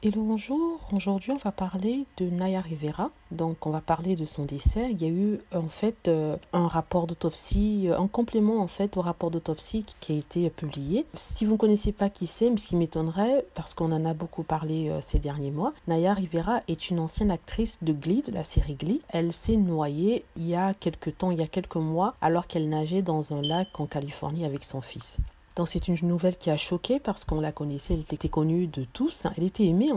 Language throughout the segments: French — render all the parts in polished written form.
Hello, bonjour. Aujourd'hui, on va parler de Naya Rivera. Donc, on va parler de son décès. Il y a eu un rapport d'autopsie, un complément au rapport d'autopsie qui a été publié. Si vous ne connaissez pas qui c'est, ce qui m'étonnerait, parce qu'on en a beaucoup parlé ces derniers mois, Naya Rivera est une ancienne actrice de Glee, de la série Glee. Elle s'est noyée il y a quelques mois, alors qu'elle nageait dans un lac en Californie avec son fils. Donc c'est une nouvelle qui a choqué parce qu'on la connaissait, elle était connue de tous, elle était aimée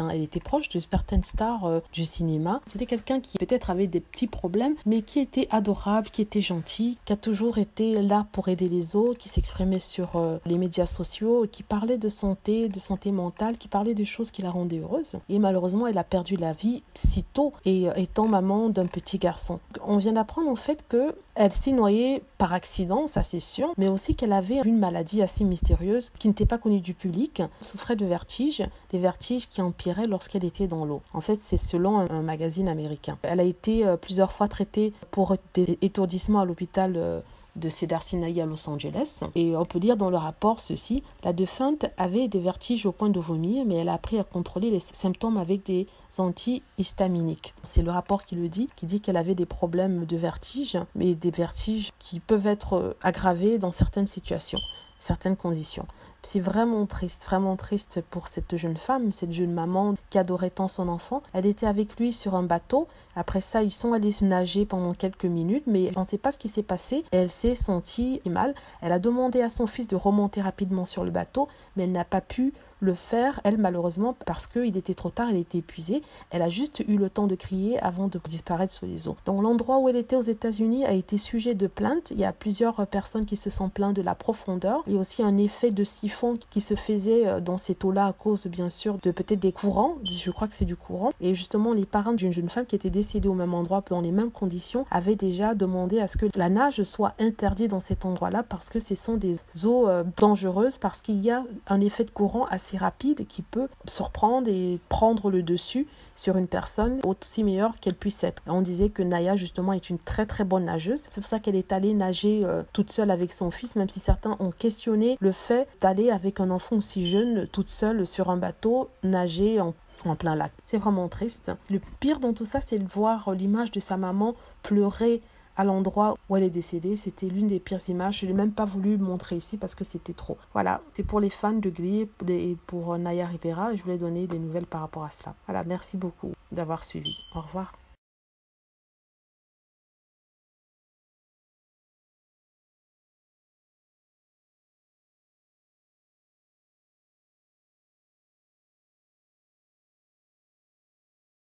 elle était proche de certaines stars du cinéma. C'était quelqu'un qui peut-être avait des petits problèmes, mais qui était adorable, qui était gentil, qui a toujours été là pour aider les autres, qui s'exprimait sur les médias sociaux, qui parlait de santé mentale, qui parlait de choses qui la rendaient heureuse. Et malheureusement, elle a perdu la vie si tôt, et étant maman d'un petit garçon. On vient d'apprendre que elle s'est noyée par accident, ça c'est sûr, mais aussi qu'elle avait une maladie assez mystérieuse qui n'était pas connue du public. Elle souffrait de vertiges, des vertiges qui empiraient lorsqu'elle était dans l'eau. En fait, c'est selon un magazine américain. Elle a été plusieurs fois traitée pour des étourdissements à l'hôpital de Cedars-Sinai à Los Angeles. Et on peut lire dans le rapport ceci: la défunte avait des vertiges au point de vomir, mais elle a appris à contrôler les symptômes avec des antihistaminiques. C'est le rapport qui le dit, qui dit qu'elle avait des problèmes de vertige, mais des vertiges qui peuvent être aggravés dans certaines situations, certaines conditions. C'est vraiment triste pour cette jeune femme, cette jeune maman qui adorait tant son enfant. Elle était avec lui sur un bateau. Après ça, ils sont allés se nager pendant quelques minutes, mais on ne sait pas ce qui s'est passé. Elle s'est sentie mal. Elle a demandé à son fils de remonter rapidement sur le bateau, mais elle n'a pas pu le faire, elle, malheureusement, parce qu'il était trop tard, elle était épuisée. Elle a juste eu le temps de crier avant de disparaître sous les eaux. Donc l'endroit où elle était aux États-Unis a été sujet de plaintes. Il y a plusieurs personnes qui se sont plaintes de la profondeur. Il y a aussi un effet de siphon qui se faisait dans cette eau-là à cause, bien sûr, de peut-être des courants. Je crois que c'est du courant. Et justement, les parents d'une jeune femme qui était décédée au même endroit, dans les mêmes conditions, avaient déjà demandé à ce que la nage soit interdite dans cet endroit-là parce que ce sont des eaux dangereuses, parce qu'il y a un effet de courant assez rapide qui peut surprendre et prendre le dessus sur une personne aussi meilleure qu'elle puisse être. On disait que Naya, justement, est une très très bonne nageuse. C'est pour ça qu'elle est allée nager toute seule avec son fils, même si certains ont questionné le fait d'aller avec un enfant aussi jeune, toute seule sur un bateau, nager en plein lac. C'est vraiment triste. Le pire dans tout ça, c'est de voir l'image de sa maman pleurer à l'endroit où elle est décédée. C'était l'une des pires images. Je n'ai même pas voulu montrer ici parce que c'était trop. Voilà, c'est pour les fans de Glee et pour Naya Rivera. Je voulais donner des nouvelles par rapport à cela. Voilà, merci beaucoup d'avoir suivi. Au revoir.